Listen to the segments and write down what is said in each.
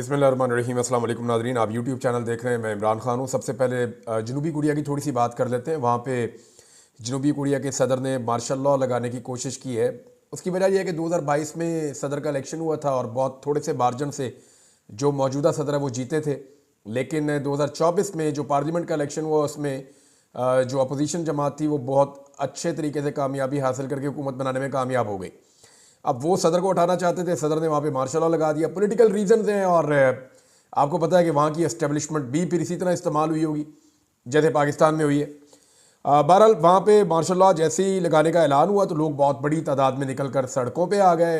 बिस्मिल्लाहिर्रहमानिर्रहीम। अस्सलाम वालेकुम नाज़रीन, आप यूट्यूब चैनल देख रहे हैं। मैं इमरान खान हूँ। सबसे पहले जनूबी कोरिया की थोड़ी सी बात कर लेते हैं। वहाँ पे जनूबी कोरिया के सदर ने मार्शल लॉ लगाने की कोशिश की है। उसकी वजह यह है कि 2022 में सदर का इलेक्शन हुआ था और बहुत थोड़े से मार्जिन से जो मौजूदा सदर है वो जीते थे। लेकिन 2024 में जो पार्लियामेंट का इलेक्शन हुआ उसमें जो अपोजिशन जमात थी वो बहुत अच्छे तरीके से कामयाबी हासिल करके हुकूमत बनाने में कामयाब हो गई। अब वो सदर को उठाना चाहते थे, सदर ने वहाँ पे मार्शल लॉ लगा दिया। पॉलिटिकल रीजन हैं और आपको पता है कि वहाँ की एस्टेब्लिशमेंट भी फिर इसी तरह इस्तेमाल हुई होगी जैसे पाकिस्तान में हुई है। बहरहाल वहाँ पे मार्शल लॉ जैसे ही लगाने का ऐलान हुआ तो लोग बहुत बड़ी तादाद में निकल कर सड़कों पर आ गए।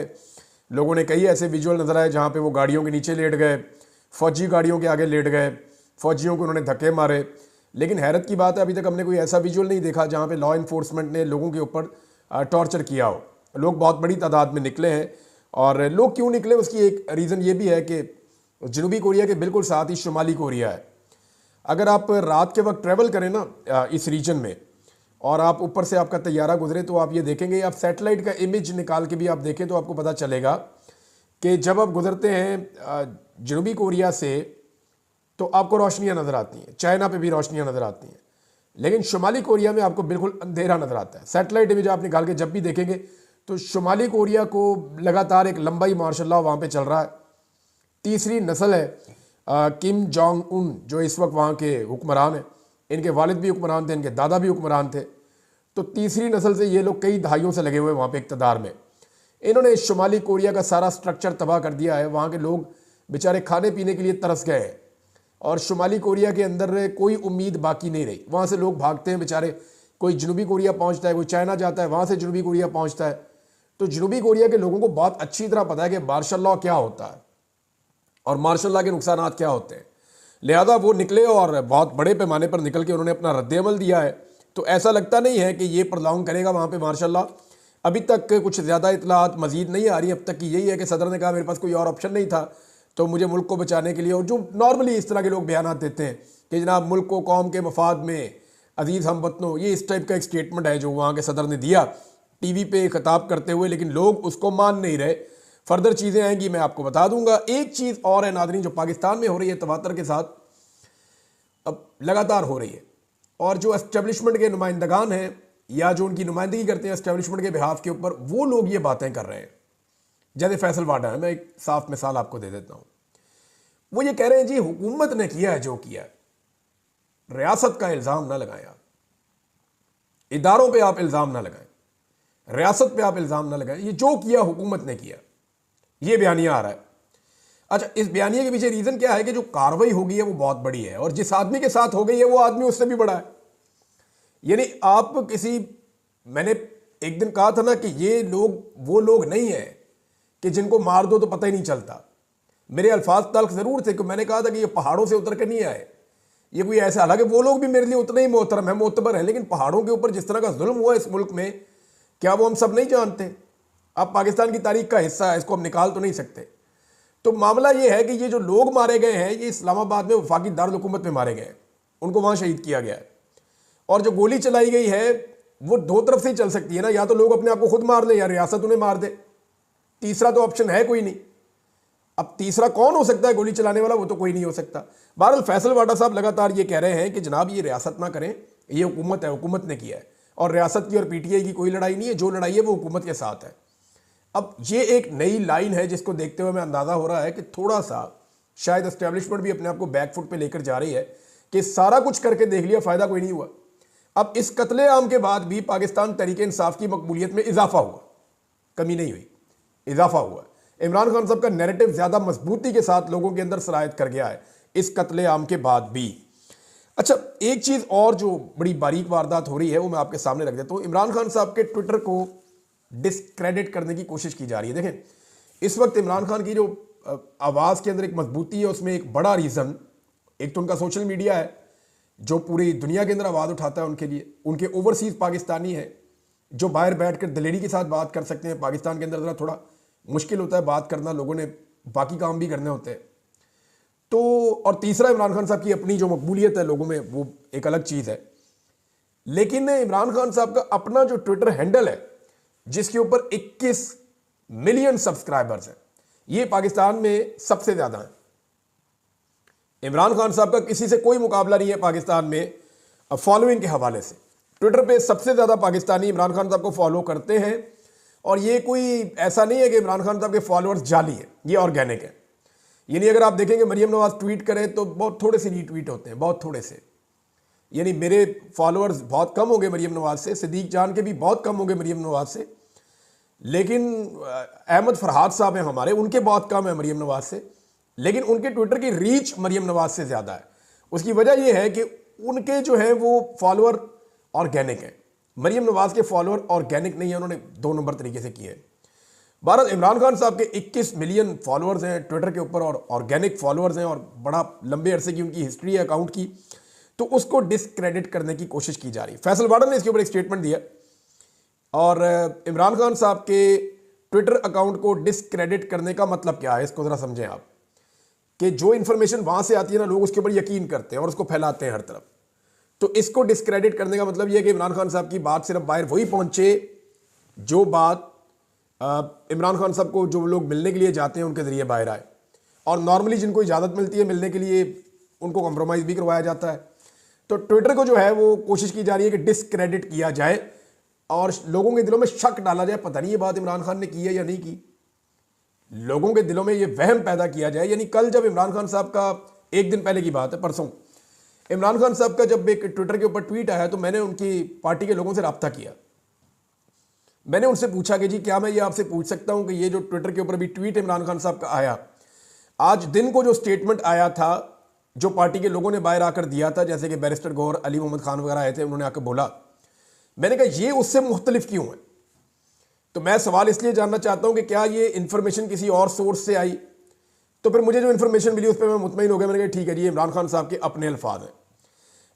लोगों ने कई ऐसे विजुअल नजर आए जहाँ पे वो गाड़ियों के नीचे लेट गए, फौजी गाड़ियों के आगे लेट गए, फौजियों को उन्होंने धक्के मारे। लेकिन हैरत की बात है, अभी तक हमने कोई ऐसा विजुअल नहीं देखा जहाँ पे लॉ इन्फोर्समेंट ने लोगों के ऊपर टॉर्चर किया हो। लोग बहुत बड़ी तादाद में निकले हैं। और लोग क्यों निकले उसकी एक रीज़न ये भी है कि जनूबी कोरिया के बिल्कुल साथ ही शुमाली कोरिया है। अगर आप रात के वक्त ट्रैवल करें ना इस रीजन में और आप ऊपर से आपका तैयारा गुजरे तो आप ये देखेंगे, आप सैटेलाइट का इमेज निकाल के भी आप देखें तो आपको पता चलेगा कि जब आप गुजरते हैं जनूबी कोरिया से तो आपको रोशनियां नज़र आती हैं, चाइना पे भी रोशनियां नज़र आती हैं, लेकिन शुमाली कोरिया में आपको बिल्कुल अंधेरा नज़र आता है। सैटेलाइट इमेज आप निकाल के जब भी देखेंगे तो शुमाली कोरिया को लगातार एक लंबा ही मार्शल लॉ वहाँ पे चल रहा है। तीसरी नस्ल है किम जोंग उन जो इस वक्त वहाँ के हुक्मरान हैं। इनके वालिद भी हुक्मरान थे, इनके दादा भी हुक्मरान थे। तो तीसरी नस्ल से ये लोग कई दहाइयों से लगे हुए वहाँ पे इक़्तिदार में। इन्होंने शुमाली कोरिया का सारा स्ट्रक्चर तबाह कर दिया है। वहाँ के लोग बेचारे खाने पीने के लिए तरस गए हैं और शुमाली कोरिया के अंदर कोई उम्मीद बाकी नहीं रही। वहाँ से लोग भागते हैं बेचारे, कोई जनूबी कोरिया पहुँचता है, कोई चाइना जाता है, वहाँ से जनूबी कोरिया पहुँचता है। तो जनूबी कोरिया के लोगों को बहुत अच्छी तरह पता है कि मार्शल लॉ क्या होता है और मार्शल लॉ के नुकसान क्या होते हैं। लिहाजा वो निकले और बहुत बड़े पैमाने पर निकल के उन्होंने अपना रद्द-ए-अमल दिया है। तो ऐसा लगता नहीं है कि ये प्रलॉन्ग करेगा वहाँ पे मार्शल लॉ। अभी तक कुछ ज़्यादा इतलात मजीद नहीं आ रही। अब तक की यही है कि सदर ने कहा मेरे पास कोई और ऑप्शन नहीं था तो मुझे मुल्क को बचाने के लिए, और जो नॉर्मली इस तरह के लोग बयान देते हैं कि जनाब मुल्क को कौम के मफाद में अजीज़ हम वतनों, ये इस टाइप का एक स्टेटमेंट है जो वहाँ के सदर ने दिया टीवी पे खिताब करते हुए, लेकिन लोग उसको मान नहीं रहे। फर्दर चीज़ें आएंगी मैं आपको बता दूंगा। एक चीज़ और है नाज़रीन जो पाकिस्तान में हो रही है तवातर के साथ, अब लगातार हो रही है, और जो एस्टेब्लिशमेंट के नुमाइंदगान हैं या जो उनकी नुमाइंदगी करते हैं एस्टेब्लिशमेंट के बिहाफ के ऊपर, वो लोग ये बातें कर रहे हैं। जैसे फैसल वाडा है, मैं एक साफ मिसाल आपको दे देता हूँ। वो ये कह रहे हैं जी हुकूमत ने किया है जो किया है, रियासत का इल्ज़ाम ना लगाएं, आप इदारों पे आप इल्ज़ाम ना लगाएं, रियासत पे आप इल्ज़ाम ना लगाएं, ये जो किया हुकूमत ने किया। ये बयानिया आ रहा है। अच्छा, इस बयानिया के पीछे रीज़न क्या है कि जो कार्रवाई हो गई है वो बहुत बड़ी है और जिस आदमी के साथ हो गई है वो आदमी उससे भी बड़ा है। यानी आप किसी, मैंने एक दिन कहा था ना कि ये लोग वो लोग नहीं है कि जिनको मार दो तो पता ही नहीं चलता। मेरे अल्फाज तल्ख ज़रूर थे कि मैंने कहा था कि ये पहाड़ों से उतर कर नहीं आए, ये कोई ऐसा, हालांकि वो लोग भी मेरे लिए उतने ही मोहतरम है, मोतबर है, लेकिन पहाड़ों के ऊपर जिस तरह का जुल्म हुआ इस मुल्क में, क्या वो हम सब नहीं जानते? अब पाकिस्तान की तारीख का हिस्सा है, इसको हम निकाल तो नहीं सकते। तो मामला ये है कि ये जो लोग मारे गए हैं ये इस्लामाबाद में वफाकी दारुल हुकूमत में मारे गए हैं, उनको वहाँ शहीद किया गया है। और जो गोली चलाई गई है वो दो तरफ से ही चल सकती है ना, या तो लोग अपने आप को खुद मार लें या रियासत उन्हें मार दे। तीसरा तो ऑप्शन है कोई नहीं। अब तीसरा कौन हो सकता है गोली चलाने वाला? वो तो कोई नहीं हो सकता। बहरहाल फैसल वाडा साहब लगातार ये कह रहे हैं कि जनाब ये रियासत ना करें, ये हुकूमत है, हुकूमत ने किया है, और रियासत की और पीटीआई की कोई लड़ाई नहीं है, जो लड़ाई है वो हुकूमत के साथ है। अब ये एक नई लाइन है जिसको देखते हुए मैं अंदाज़ा हो रहा है कि थोड़ा सा शायद एस्टेब्लिशमेंट भी अपने आप को बैकफुट पे लेकर जा रही है कि सारा कुछ करके देख लिया, फ़ायदा कोई नहीं हुआ। अब इस कत्ले-आम के बाद भी पाकिस्तान तहरीक-ए-इंसाफ की मकबूलियत में इजाफा हुआ, कमी नहीं हुई, इजाफा हुआ। इमरान खान साहब का नैरेटिव ज़्यादा मजबूती के साथ लोगों के अंदर सरायत कर गया है इस कत्ले-आम के बाद भी। अच्छा, एक चीज़ और जो बड़ी बारीक वारदात हो रही है वो मैं आपके सामने रख देता हूँ। इमरान खान साहब के ट्विटर को डिस्क्रेडिट करने की कोशिश की जा रही है। देखें, इस वक्त इमरान खान की जो आवाज़ के अंदर एक मजबूती है, उसमें एक बड़ा रीज़न एक तो उनका सोशल मीडिया है जो पूरी दुनिया के अंदर आवाज़ उठाता है उनके लिए। उनके ओवरसीज़ पाकिस्तानी हैं जो बाहर बैठ कर दिलेरी के साथ बात कर सकते हैं। पाकिस्तान के अंदर ज़रा थोड़ा मुश्किल होता है बात करना, लोगों ने बाकी काम भी करने होते हैं। तो और तीसरा इमरान खान साहब की अपनी जो मकबूलियत है लोगों में, वो एक अलग चीज़ है। लेकिन इमरान खान साहब का अपना जो ट्विटर हैंडल है जिसके ऊपर 21 मिलियन सब्सक्राइबर्स हैं, ये पाकिस्तान में सबसे ज़्यादा है। इमरान खान साहब का किसी से कोई मुकाबला नहीं है पाकिस्तान में फॉलोइंग के हवाले से। ट्विटर पे सबसे ज़्यादा पाकिस्तानी इमरान खान साहब को फॉलो करते हैं, और ये कोई ऐसा नहीं है कि इमरान खान साहब के फॉलोअर्स जाली हैं, ये ऑर्गेनिक है। यानी अगर आप देखेंगे मरियम नवाज ट्वीट करें तो बहुत थोड़े से रीट्वीट होते हैं, बहुत थोड़े से। यानी मेरे फॉलोअर्स बहुत कम होंगे मरियम नवाज से, सिद्दीक जान के भी बहुत कम होंगे मरियम नवाज से, लेकिन अहमद फरहाद साहब हैं हमारे, उनके बहुत कम है मरियम नवाज से, लेकिन उनके ट्विटर की रीच मरियम नवाज से ज़्यादा है। उसकी वजह यह है कि उनके जो है वो फॉलोअर ऑर्गेनिक हैं। मरियम नवाज के फॉलोअर ऑर्गेनिक नहीं है, उन्होंने 2 नंबर तरीके से किए हैं। भारत इमरान खान साहब के 21 मिलियन फॉलोअर्स हैं ट्विटर के ऊपर, और ऑर्गेनिक फॉलोअर्स हैं, और बड़ा लंबे अरसे की उनकी हिस्ट्री है अकाउंट की, तो उसको डिसक्रेडिट करने की कोशिश की जा रही है। फैसल वार्डन ने इसके ऊपर एक स्टेटमेंट दिया, और इमरान खान साहब के ट्विटर अकाउंट को डिसक्रेडिट करने का मतलब क्या है, इसको ज़रा समझें आप, कि जो इन्फॉर्मेशन वहाँ से आती है ना, लोग उसके ऊपर यकीन करते हैं और उसको फैलाते हैं हर तरफ। तो इसको डिसक्रेडिट करने का मतलब यह है कि इमरान खान साहब की बात सिर्फ बाहर वही पहुँचे जो बात इमरान खान साहब को जो लोग मिलने के लिए जाते हैं उनके ज़रिए बाहर आए, और नॉर्मली जिनको इजाज़त मिलती है मिलने के लिए उनको कॉम्प्रोमाइज़ भी करवाया जाता है। तो ट्विटर को जो है वो कोशिश की जा रही है कि डिसक्रेडिट किया जाए और लोगों के दिलों में शक डाला जाए, पता नहीं ये बात इमरान खान ने की है या नहीं की। लोगों के दिलों में ये वहम पैदा किया जाए। यानी कल जब इमरान खान साहब का, एक दिन पहले की बात है, परसों इमरान खान साहब का जब एक ट्विटर के ऊपर ट्वीट आया तो मैंने उनकी पार्टी के लोगों से रब्ता किया। मैंने उनसे पूछा कि जी क्या मैं ये आपसे पूछ सकता हूं कि ये जो ट्विटर के ऊपर भी ट्वीट इमरान खान साहब का आया, आज दिन को जो स्टेटमेंट आया था जो पार्टी के लोगों ने बाहर आकर दिया था, जैसे कि बैरिस्टर गौहर, अली मोहम्मद खान वगैरह आए थे, उन्होंने आकर बोला, मैंने कहा ये उससे मुख्तलिफ क्यों है। तो मैं सवाल इसलिए जानना चाहता हूं कि क्या ये इन्फॉर्मेशन किसी और सोर्स से आई। तो फिर मुझे जो इन्फॉर्मेशन मिली उस पर मैं मुतमईन हो गया। मैंने कहा ठीक है जी, इमरान खान साहब के अपने अल्फाज हैं।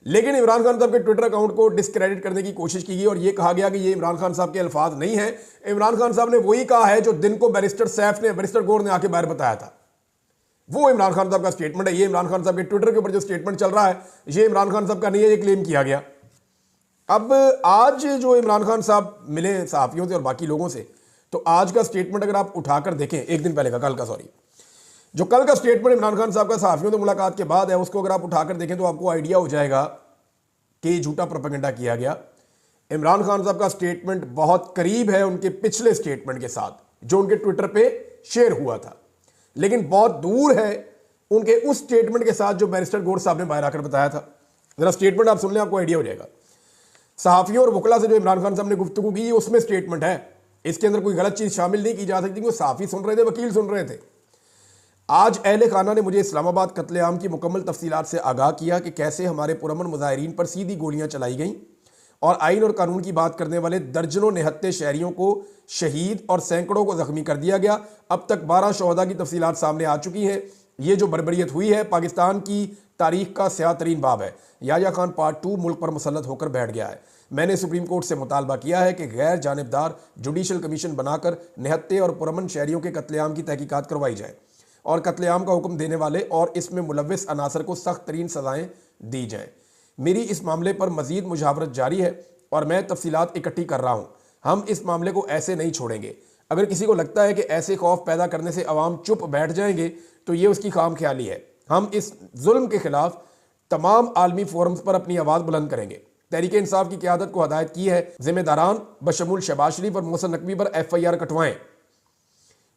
लेकिन इमरान खान साहब के ट्विटर अकाउंट को डिसक्रेडिट करने की कोशिश की गई और यह कहा गया कि ये इमरान खान साहब के अल्फाज नहीं है। इमरान खान साहब ने वही कहा है जो दिन को बैरिस्टर सैफ ने, बैरिस्टर गौहर ने आके बाहर बताया था। वो इमरान खान साहब का स्टेटमेंट है। ये इमरान खान साहब के ट्विटर के ऊपर जो स्टेटमेंट चल रहा है ये इमरान खान साहब का नहीं है, ये क्लेम किया गया। अब आज जो इमरान खान साहब मिले सहाफियों से और बाकी लोगों से, तो आज का स्टेटमेंट अगर आप उठाकर देखें, एक दिन पहले का, कल का, सॉरी, जो कल का स्टेटमेंट इमरान खान साहब का सहाफियों से मुलाकात के बाद है, उसको अगर आप उठाकर देखें तो आपको आइडिया हो जाएगा कि झूठा प्रोपेगेंडा किया गया। इमरान खान साहब का स्टेटमेंट बहुत करीब है उनके पिछले स्टेटमेंट के साथ जो उनके ट्विटर पे शेयर हुआ था, लेकिन बहुत दूर है उनके उस स्टेटमेंट के साथ जो बैरिस्टर गौहर साहब ने बाहर आकर बताया था। जरा स्टेटमेंट आप सुन लें, आपको आइडिया हो जाएगा। सहाफियों और वकला से जो इमरान खान साहब ने गुफ्तगू की, उसमें स्टेटमेंट है, इसके अंदर कोई गलत चीज शामिल नहीं की जा सकती। वो सहाफी सुन रहे थे, वकील सुन रहे थे। आज अहले खाना ने मुझे इस्लामाबाद कत्लेआम की मुकम्मल तफसीलात से आगाह किया कि कैसे हमारे पुरअमन मुजाहिरीन पर सीधी गोलियां चलाई गईं और आइन और कानून की बात करने वाले दर्जनों निहत्ते शहरियों को शहीद और सैकड़ों को जख्मी कर दिया गया। अब तक 12 शहदा की तफसीलात सामने आ चुकी हैं। ये जो बर्बरियत हुई है पाकिस्तान की तारीख का स्याह तरीन बाब है। याह्या खान पार्ट 2 मुल्क पर मुसल्लत होकर बैठ गया है। मैंने सुप्रीम कोर्ट से मुतालबा किया है कि गैर जानिबदार जुडिशल कमीशन बनाकर निहत्ते और पुरअमन शहरियों के कत्लेआम की तहकीकात करवाई जाए और कत्लेआम का हुक्म देने वाले और इसमें मुलव्विस अनासर को सख्त तरीन सजाएं दी जाएं। मेरी इस मामले पर मजीद मुजावरत जारी है और मैं तफसीलात इकट्ठी कर रहा हूँ। हम इस मामले को ऐसे नहीं छोड़ेंगे। अगर किसी को लगता है कि ऐसे खौफ पैदा करने से अवाम चुप बैठ जाएंगे तो ये उसकी खाम ख्याली है। हम इस जुल्म के खिलाफ तमाम आलमी फोरम्स पर अपनी आवाज़ बुलंद करेंगे। तहरीक इंसाफ की क़यादत को हदायत की है, जिम्मेदारान बशमूल शहबाज शरीफ और मोहसिन नकवी पर FIR कटवाएं।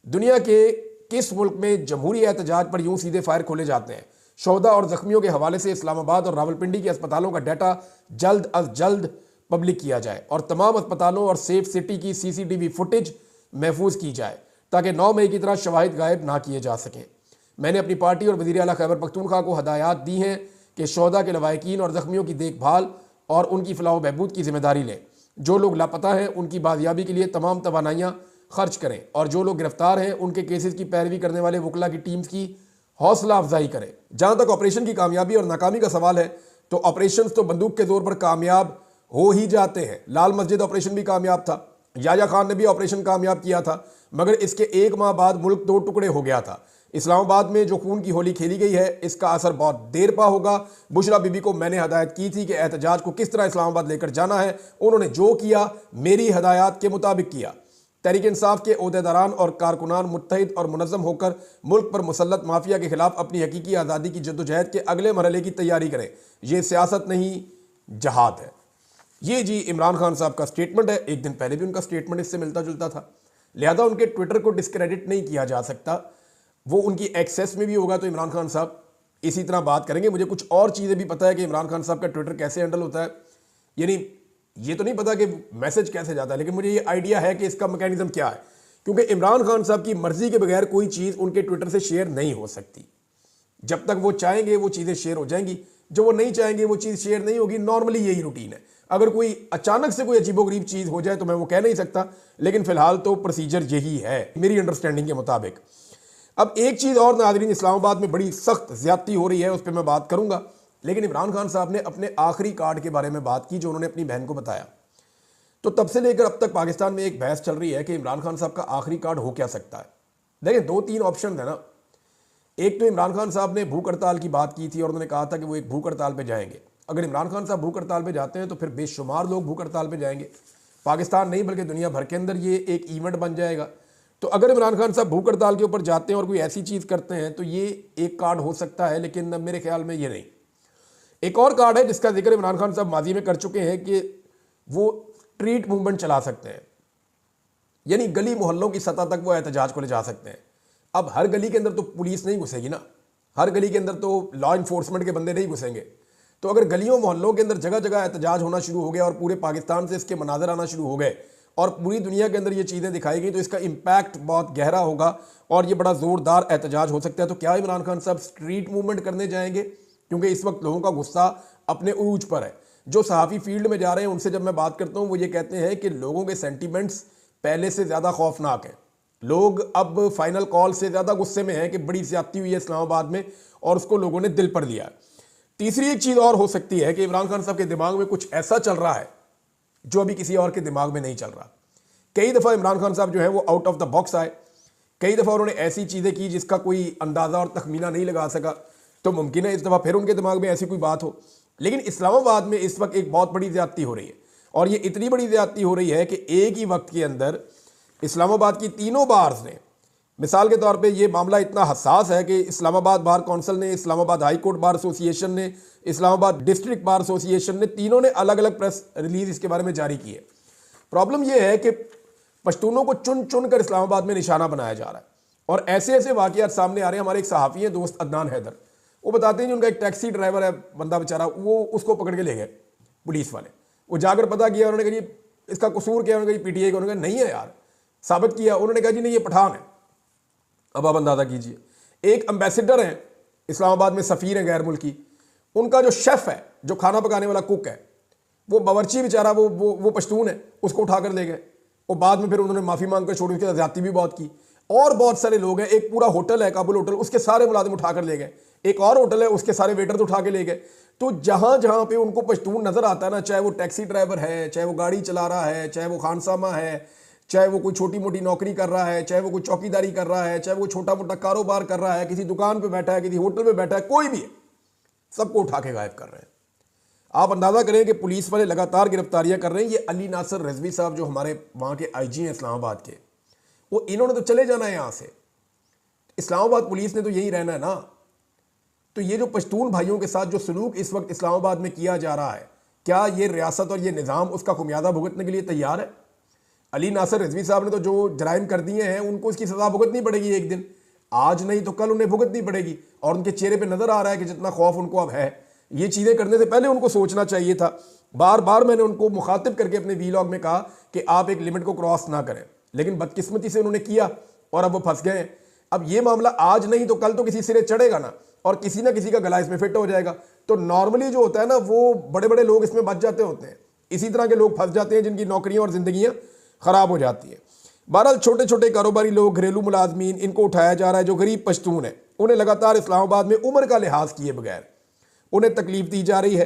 दुनिया के किस मुल्क में जमहूरी एहतजाज पर यूं सीधे फायर खोले जाते हैं? शोहदा और जख्मियों के हवाले से इस्लामाबाद और रावलपिंडी के अस्पतालों का डाटा जल्द अज जल्द पब्लिक किया जाए और तमाम अस्पतालों और सेफ सिटी की CCTV फुटेज महफूज की जाए ताकि 9 मई की तरह शवाहिद गायब ना किए जा सकें। मैंने अपनी पार्टी और वज़ीर आला खैबर पख्तूनख्वा को हदायत दी हैं कि शोहदा के लवाहिकीन और जख्मियों की देखभाल और उनकी फलाह बहबूद की जिम्मेदारी लें। जो लोग लापता हैं उनकी बाजियाबी के लिए तमाम तवानाइयाँ खर्च करें और जो लोग गिरफ्तार हैं उनके केसेस की पैरवी करने वाले वकला की टीम्स की हौसला अफजाई करें। जहाँ तक ऑपरेशन की कामयाबी और नाकामी का सवाल है तो ऑपरेशन तो बंदूक के जोर पर कामयाब हो ही जाते हैं। लाल मस्जिद ऑपरेशन भी कामयाब था, याह्या खान ने भी ऑपरेशन कामयाब किया था, मगर इसके 1 माह बाद मुल्क 2 टुकड़े हो गया था। इस्लामाबाद में जो खून की होली खेली गई है इसका असर बहुत देर पा होगा। बुशरा बीबी को मैंने हदायत की थी कि एहतजाज को किस तरह इस्लामाबाद लेकर जाना है। उन्होंने जो किया मेरी हदायत के मुताबिक किया। तहरीक इंसाफ के ओहदेदारान और कारकुनान मुत्तहिद और मुनज़्ज़म होकर मुल्क पर मुसल्लत माफिया के खिलाफ अपनी हकीकी आज़ादी की जद्दोजहद के अगले मरहले की तैयारी करें। ये सियासत नहीं, जहाद है। ये जी इमरान खान साहब का स्टेटमेंट है। एक दिन पहले भी उनका स्टेटमेंट इससे मिलता जुलता था, लिहाजा उनके ट्विटर को डिस्क्रेडिट नहीं किया जा सकता। वो उनकी एक्सेस में भी होगा तो इमरान खान साहब इसी तरह बात करेंगे। मुझे कुछ और चीज़ें भी पता है कि इमरान खान साहब का ट्विटर कैसे हैंडल होता है, यानी ये तो नहीं पता कि मैसेज कैसे जाता है, लेकिन मुझे ये आइडिया है कि इसका मैकेनिज्म क्या है, क्योंकि इमरान खान साहब की मर्जी के बगैर कोई चीज़ उनके ट्विटर से शेयर नहीं हो सकती। जब तक वो चाहेंगे वो चीज़ें शेयर हो जाएंगी, जो वो नहीं चाहेंगे वो चीज़ शेयर नहीं होगी। नॉर्मली यही रूटीन है। अगर कोई अचानक से कोई अजीबोगरीब चीज़ हो जाए तो मैं वो कह नहीं सकता, लेकिन फिलहाल तो प्रोसीजर यही है मेरी अंडरस्टैंडिंग के मुताबिक। अब एक चीज़ और नाज़रीन, इस्लामाबाद में बड़ी सख्त ज्यादती हो रही है, उस पर मैं बात करूंगा, लेकिन इमरान खान साहब ने अपने आखिरी कार्ड के बारे में बात की जो उन्होंने अपनी बहन को बताया। तो तब से लेकर अब तक पाकिस्तान में एक बहस चल रही है कि इमरान खान साहब का आखिरी कार्ड हो क्या सकता है। देखिए, 2-3 ऑप्शन है ना। एक तो इमरान खान साहब ने भूख हड़ताल की बात की थी और उन्होंने कहा था कि वो एक भूख हड़ताल पे जाएंगे। अगर इमरान खान साहब भूख हड़ताल पे जाते हैं तो फिर बेशुमार लोग भूख हड़ताल पे जाएंगे। पाकिस्तान नहीं बल्कि दुनिया भर के अंदर ये एक इवेंट बन जाएगा। तो अगर इमरान खान साहब भूख हड़ताल के ऊपर जाते हैं और कोई ऐसी चीज़ करते हैं तो ये एक कार्ड हो सकता है, लेकिन मेरे ख्याल में ये नहीं। एक और कार्ड है जिसका जिक्र इमरान खान साहब माजी में कर चुके हैं कि वो स्ट्रीट मूवमेंट चला सकते हैं, यानी गली मोहल्लों की सतह तक वो एहतजाज को ले जा सकते हैं। अब हर गली के अंदर तो पुलिस नहीं घुसेगी ना, हर गली के अंदर तो लॉ इन्फोर्समेंट के बंदे नहीं घुसेंगे। तो अगर गलियों मोहल्लों के अंदर जगह जगह एहतजाज होना शुरू हो गया और पूरे पाकिस्तान से इसके मनाजर आना शुरू हो गए और पूरी दुनिया के अंदर ये चीज़ें दिखाई गई तो इसका इम्पैक्ट बहुत गहरा होगा और ये बड़ा ज़ोरदार एहतजाज हो सकता है। तो क्या इमरान खान साहब स्ट्रीट मूवमेंट करने जाएंगे? क्योंकि इस वक्त लोगों का गुस्सा अपने उरूज पर है। जो सहाफ़ी फील्ड में जा रहे हैं उनसे जब मैं बात करता हूँ वो ये कहते हैं कि लोगों के सेंटीमेंट्स पहले से ज़्यादा खौफनाक हैं। लोग अब फाइनल कॉल से ज़्यादा गुस्से में हैं कि बड़ी ज़्यादती हुई है इस्लामाबाद में और उसको लोगों ने दिल पर लिया। तीसरी एक चीज़ और हो सकती है कि इमरान खान साहब के दिमाग में कुछ ऐसा चल रहा है जो अभी किसी और के दिमाग में नहीं चल रहा। कई दफ़ा इमरान खान साहब जो है वो आउट ऑफ द बॉक्स आए, कई दफ़ा उन्होंने ऐसी चीज़ें की जिसका कोई अंदाज़ा और तखमीना नहीं लगा सका। तो मुमकिन है इस दफ़ा फिर उनके दिमाग में ऐसी कोई बात हो। लेकिन इस्लामाबाद में इस वक्त एक बहुत बड़ी ज़्यादती हो रही है और ये इतनी बड़ी ज़्यादती हो रही है कि एक ही वक्त के अंदर इस्लामाबाद की तीनों बार्स ने, मिसाल के तौर पे ये मामला इतना हसास है कि इस्लामाबाद बार कौंसिल ने, Islamabad high court bar association ने, इस्लामाबाद डिस्ट्रिक्ट बार एसोसिएशन ने, तीनों ने अलग अलग प्रेस रिलीज इसके बारे में जारी की है। प्रॉब्लम यह है कि पश्तूनों को चुन चुन कर इस्लामाबाद में निशाना बनाया जा रहा है और ऐसे ऐसे वाक़यात सामने आ रहे हैं। हमारे एक सहाफ़ी हैं दोस्त अदनान हैदर, वो बताते हैं कि उनका एक टैक्सी ड्राइवर है, बंदा बेचारा, वो उसको पकड़ के ले गए पुलिस वाले। वो जाकर पता किया, उन्होंने कहा जी इसका कसूर क्या है, उन्होंने कहा पीटीआई का, उन्होंने कहा नहीं है यार, साबित किया, उन्होंने कहा जी नहीं ये पठान है। अब आप अंदाज़ा कीजिए। एक एम्बेसडर हैं इस्लामाबाद में, सफ़ीर हैं गैर मुल्की, उनका जो शेफ़ है, जो खाना पकाने वाला कुक है, वो बावर्ची बेचारा वो पश्तून है, उसको उठाकर ले गए और बाद में फिर उन्होंने माफ़ी मांग कर छोड़ी, उसके साथ ज़्यादती भी बहुत की। और बहुत सारे लोग हैं, एक पूरा होटल है काबुल होटल, उसके सारे मुलाजिम उठाकर ले गए। एक और होटल है उसके सारे वेटर्स उठा के ले गए। तो जहाँ जहाँ पे उनको पश्तून नज़र आता है ना, चाहे वो टैक्सी ड्राइवर है, चाहे वो गाड़ी चला रहा है, चाहे वो खानसामा है, चाहे वो कोई छोटी मोटी नौकरी कर रहा है, चाहे वो कोई चौकीदारी कर रहा है, चाहे वो छोटा मोटा कारोबार कर रहा है, किसी दुकान पे बैठा है, किसी होटल पे बैठा है, कोई भी है, सबको उठा के गायब कर रहे हैं। आप अंदाज़ा करें कि पुलिस वाले लगातार गिरफ्तारियां कर रहे हैं। ये अली नासर रिजवी साहब जो हमारे वहाँ के आईजी हैं इस्लामाबाद के, वो इन्होंने तो चले जाना है यहाँ से, इस्लामाबाद पुलिस ने तो यही रहना है ना। तो ये जो पश्तून भाइयों के साथ जो सलूक इस वक्त इस्लामाबाद में किया जा रहा है, क्या ये रियासत और ये निज़ाम उसका खुमियादा भुगतने के लिए तैयार है? अली नासर रिजवी साहब ने तो जो जराइम कर दिए हैं उनको इसकी सज़ा भुगतनी पड़ेगी एक दिन, आज नहीं तो कल उन्हें भुगतनी पड़ेगी। और उनके चेहरे पे नज़र आ रहा है कि जितना खौफ उनको अब है। ये चीज़ें करने से पहले उनको सोचना चाहिए था। बार बार मैंने उनको मुखातिब करके अपने वीलॉग में कहा कि आप एक लिमिट को क्रॉस ना करें, लेकिन बदकिस्मती से उन्होंने किया और अब वो फंस गए। अब ये मामला आज नहीं तो कल तो किसी सिरे चढ़ेगा ना, और किसी ना किसी का गला इसमें फिट हो जाएगा। तो नॉर्मली जो होता है ना, वो बड़े बड़े लोग इसमें बच जाते होते हैं, इसी तरह के लोग फंस जाते हैं जिनकी नौकरियां और जिंदगियां खराब हो जाती हैं। बहरहाल छोटे छोटे कारोबारी लोग, घरेलू मुलाजमीन, इनको उठाया जा रहा है। जो गरीब पश्तून है उन्हें लगातार इस्लामाबाद में उम्र का लिहाज किए बगैर उन्हें तकलीफ दी जा रही है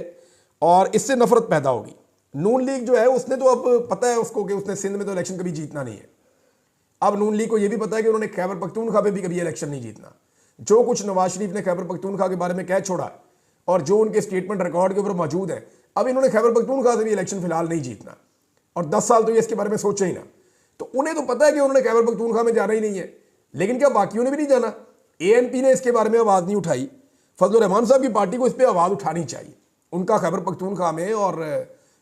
और इससे नफरत पैदा होगी। नून लीग जो है उसने तो अब पता है उसको कि उसने सिंध में तो इलेक्शन कभी जीतना नहीं है। अब नून लीग को यह भी पता है कि उन्होंने खैबर पख्तूनख्वा पे भी कभी इलेक्शन नहीं जीतना। जो कुछ नवाज शरीफ ने खैबर पख्तूनख्वा के बारे में कह छोड़ा है और जो उनके स्टेटमेंट रिकॉर्ड के ऊपर मौजूद है, अब इन्होंने खैबर पख्तूनख्वा से भी इलेक्शन फिलहाल नहीं जीतना और 10 साल तो ये इसके बारे में सोचे ही ना। तो उन्हें तो पता है कि उन्होंने खैबर पख्तूनख्वा में जाना ही नहीं है, लेकिन क्या बाकियों ने भी नहीं जाना? एएनपी ने इसके बारे में आवाज़ नहीं उठाई। फजल रहमान साहब की पार्टी को इस पर आवाज़ उठानी चाहिए। उनका खैबर पख्तूनख्वा में और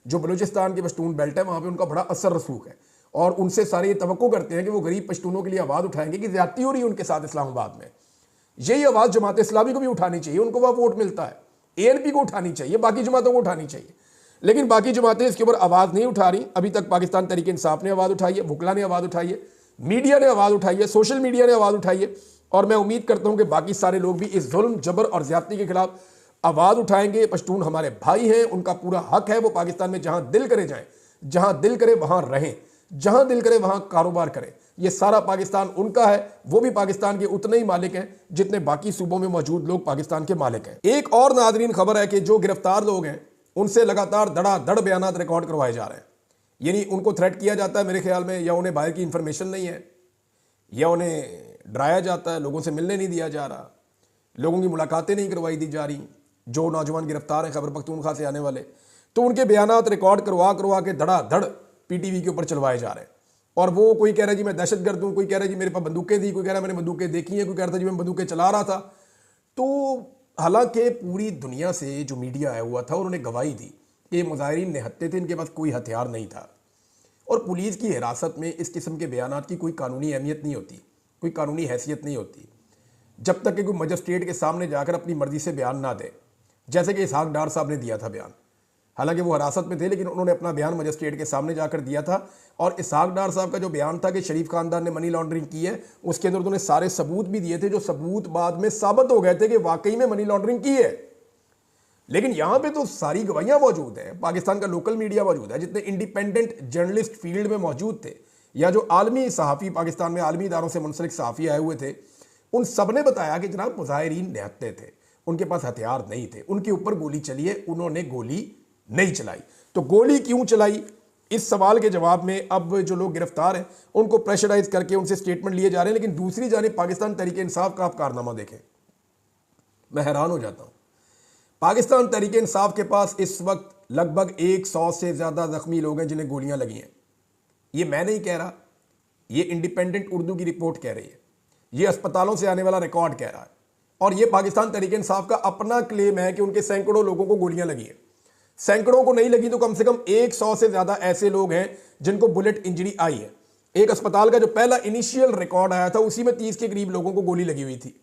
जो बलूचिस्तान की पश्तून बेल्ट है वहाँ पे उनका बड़ा असर रसूख है, और उनसे सारे ये तवक्को करते हैं कि वो गरीब पश्तूनों के लिए आवाज़ उठाएंगे कि ज्यादती हो रही है उनके साथ इस्लामाबाद में। यही आवाज़ जमात इस्लामी को भी उठानी चाहिए, उनको वहाँ वोट मिलता है। एएनपी को उठानी चाहिए, बाकी जमातों को उठानी चाहिए, लेकिन बाकी जमातें इसके ऊपर आवाज़ नहीं उठा रही। अभी तक पाकिस्तान तहरीक इंसाफ ने आवाज़ उठाई है, वकला ने आवाज़ उठाई है, मीडिया ने आवाज़ उठाई है, सोशल मीडिया ने आवाज़ उठाई है, और मैं उम्मीद करता हूँ कि बाकी सारे लोग भी इस जुल्म, जबर और ज्यादती के खिलाफ आवाज़ उठाएंगे। पश्तून हमारे भाई हैं, उनका पूरा हक है वो पाकिस्तान में जहाँ दिल करे जाएँ, जहाँ दिल करे वहाँ रहें, जहाँ दिल करे वहाँ कारोबार करें। ये सारा पाकिस्तान उनका है, वो भी पाकिस्तान के उतने ही मालिक हैं जितने बाकी सूबों में मौजूद लोग पाकिस्तान के मालिक हैं। एक और नाज़रीन खबर है कि जो गिरफ्तार लोग हैं उनसे लगातार धड़ाधड़ बयानात रिकॉर्ड करवाए जा रहे हैं। यानी उनको थ्रेट किया जाता है मेरे ख्याल में, या उन्हें बाहर की इंफॉर्मेशन नहीं है, या उन्हें डराया जाता है, लोगों से मिलने नहीं दिया जा रहा, लोगों की मुलाकातें नहीं करवाई दी जा रही। जो नौजवान गिरफ्तार हैं खैबर पख्तूनख्वा से आने वाले, तो उनके बयानात रिकॉर्ड करवा के धड़ाधड़ पीटीवी के ऊपर चलवाए जा रहे हैं। और वो कोई कह रहा है जी मैं दहशतगर्द हूँ, कोई कह रहा है जी मेरे पास बंदूकें थी, कोई कह रहा है मैंने बंदूकें देखी हैं, कोई कह रहा था जी मैं बंदूकें चला रहा था। तो हालांकि पूरी दुनिया से जो मीडिया आया हुआ था उन्होंने गवाही दी कि मुजाहिरीन निहत्थे थे, इनके पास कोई हथियार नहीं था। और पुलिस की हिरासत में इस किस्म के बयानात की कोई कानूनी अहमियत नहीं होती, कोई कानूनी हैसियत नहीं होती, जब तक कि कोई मजिस्ट्रेट के सामने जाकर अपनी मर्जी से बयान ना दे, जैसे कि इसहाक डार साहब ने दिया था बयान। हालांकि वो हिरासत में थे, लेकिन उन्होंने अपना बयान मजिस्ट्रेट के सामने जाकर दिया था। और इसहाक डार साहब का जो बयान था कि शरीफ खानदान ने मनी लॉन्ड्रिंग की है, उसके अंदर उन्होंने सारे सबूत भी दिए थे, जो सबूत बाद में साबित हो गए थे कि वाकई में मनी लॉन्ड्रिंग की है। लेकिन यहां पे तो सारी गवाहियां मौजूद हैं, पाकिस्तान का लोकल मीडिया मौजूद है, जितने इंडिपेंडेंट जर्नलिस्ट फील्ड में मौजूद थे, या जो आलमी सहाफ़ी पाकिस्तान में आलमी इदारों से मुंसलिक सहाफ़ी आए हुए थे, उन सब ने बताया कि जनाब मुजाहिरीन निहत्थे थे, उनके पास हथियार नहीं थे, उनके ऊपर गोली चली है, उन्होंने गोली नहीं चलाई। तो गोली क्यों चलाई, इस सवाल के जवाब में अब जो लोग गिरफ्तार हैं उनको प्रेशराइज करके उनसे स्टेटमेंट लिए जा रहे हैं। लेकिन दूसरी जानिब पाकिस्तान तहरीक इंसाफ का आप कारनामा देखें, मैं हैरान हो जाता हूं। पाकिस्तान तहरीक इंसाफ के पास इस वक्त लगभग 100 से ज़्यादा ज़ख्मी लोग हैं जिन्हें गोलियां लगी हैं। ये मैं नहीं कह रहा, ये इंडिपेंडेंट उर्दू की रिपोर्ट कह रही है, ये अस्पतालों से आने वाला रिकॉर्ड कह रहा है, और ये पाकिस्तान तहरीक इंसाफ का अपना क्लेम है कि उनके सैकड़ों लोगों को गोलियां लगी हैं। सैकड़ों को नहीं लगी तो कम से कम 100 से ज़्यादा ऐसे लोग हैं जिनको बुलेट इंजरी आई है। एक अस्पताल का जो पहला इनिशियल रिकॉर्ड आया था उसी में 30 के करीब लोगों को गोली लगी हुई थी,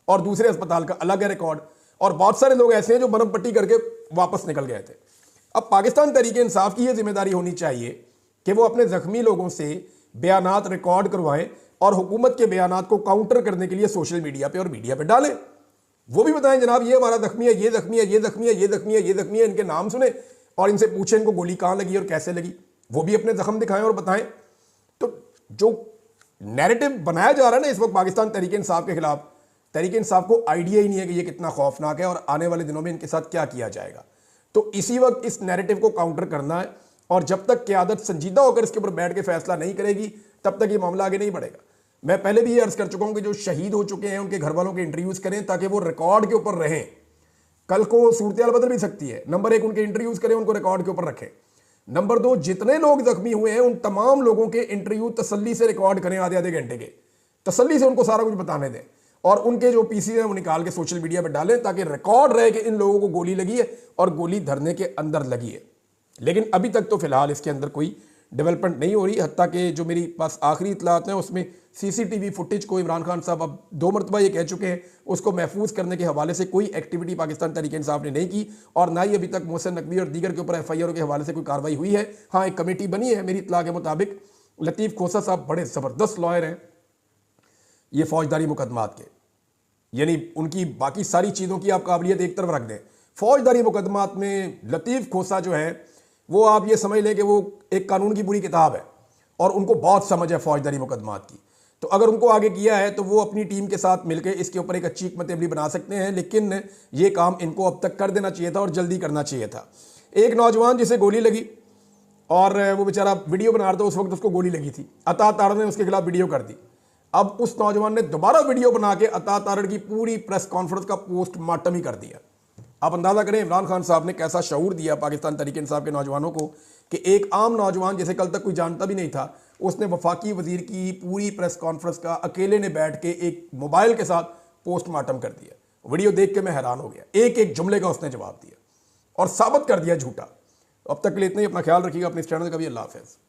और दूसरे अस्पताल का अलग है रिकॉर्ड, और बहुत सारे लोग ऐसे हैं जो मरहम पट्टी करके वापस निकल गए थे। अब पाकिस्तान तहरीक इंसाफ की यह जिम्मेदारी होनी चाहिए कि वो अपने जख्मी लोगों से बयानात रिकॉर्ड करवाएं और हुकूमत के बयानात को काउंटर करने के लिए सोशल मीडिया पे और मीडिया पे डालें। वो भी बताएं जनाब ये हमारा जख्मी है, ये जख्मी है, ये जख्मी है, ये जख्मी है, ये जख्मी है, इनके नाम सुने और इनसे पूछें इनको गोली कहाँ लगी और कैसे लगी। वो भी अपने जख्म दिखाएं और बताएं। तो जो नैरेटिव बनाया जा रहा है ना इस वक्त पाकिस्तान तहरीक इंसाफ के खिलाफ, तहरीक इंसाफ को आइडिया ही नहीं है कि ये कितना खौफनाक है और आने वाले दिनों में इनके साथ क्या किया जाएगा। तो इसी वक्त इस नैरेटिव को काउंटर करना है, और जब तक क़यादत संजीदा होकर इसके ऊपर बैठ के फैसला नहीं करेगी तब तक ये मामला आगे नहीं बढ़ेगा। मैं पहले भी ये अर्ज कर चुका हूं कि जो शहीद हो चुके हैं उनके घर वालों के इंटरव्यूज करें ताकि वो रिकॉर्ड के ऊपर रहें। कल को सूरत बदल भी सकती है। नंबर 1 उनके इंटरव्यूज करें, उनको रिकॉर्ड के ऊपर रखें। नंबर 2 जितने लोग जख्मी हुए हैं उन तमाम लोगों के इंटरव्यू तसल्ली से रिकॉर्ड करें, आधे आधे घंटे के, तसल्ली से उनको सारा कुछ बताने दें, और उनके जो पीसी हैं वो निकाल के सोशल मीडिया पर डालें ताकि रिकॉर्ड रहे कि इन लोगों को गोली लगी है और गोली धरने के अंदर लगी है। लेकिन अभी तक तो फिलहाल इसके अंदर कोई डेवलपमेंट नहीं हो रही। हत्ता कि जो मेरी पास आखिरी इतलात हैं उसमें सीसीटीवी फुटेज को इमरान खान साहब अब 2 मरतबा ये कह चुके हैं उसको महफूज करने के हवाले से कोई एक्टिविटी पाकिस्तान तहरीक इंसाफ ने नहीं की, और ना ही अभी तक मोहसिन नकवी और दीगर के ऊपर FIR के हवाले से कोई कार्रवाई हुई है। हाँ, एक कमेटी बनी है मेरी इतला के मुताबिक। लतीफ़ खोसा साहब बड़े ज़बरदस्त लॉयर हैं ये फौजदारी मुकदमात के, यानी उनकी बाकी सारी चीज़ों की आप काबिलियत एक तरफ रख दें, फौजदारी मुकदमात में लतीफ़ खोसा जो है वो आप ये समझ लें कि वो एक कानून की पूरी किताब है और उनको बहुत समझ है फौजदारी मुकदमात की। तो अगर उनको आगे किया है तो वो अपनी टीम के साथ मिलकर इसके ऊपर एक अच्छी हिकमत अमली बना सकते हैं, लेकिन ये काम इनको अब तक कर देना चाहिए था और जल्दी करना चाहिए था। एक नौजवान जिसे गोली लगी और वो बेचारा वीडियो बना रहा था, उस वक्त उसको गोली लगी थी, अता तारड़ ने उसके खिलाफ वीडियो कर दी। अब उस नौजवान ने दोबारा वीडियो बना के अता तारड़ की पूरी प्रेस कॉन्फ्रेंस का पोस्टमार्टम ही कर दिया। आप अंदाज़ा करें इमरान खान साहब ने कैसा शऊर दिया पाकिस्तान तहरीक इंसाफ के नौजवानों को कि एक आम नौजवान जिसे कल तक कोई जानता भी नहीं था उसने वफाकी वजीर की पूरी प्रेस कॉन्फ्रेंस का अकेले ने बैठ के एक मोबाइल के साथ पोस्टमार्टम कर दिया। वीडियो देख के मैं हैरान हो गया, एक एक जुमले का उसने जवाब दिया और साबित कर दिया झूठा। अब तक के लिए इतना ही, अपना ख्याल रखिएगा, अपने इस चैनल का भी। अल्लाह हाफ़िज़।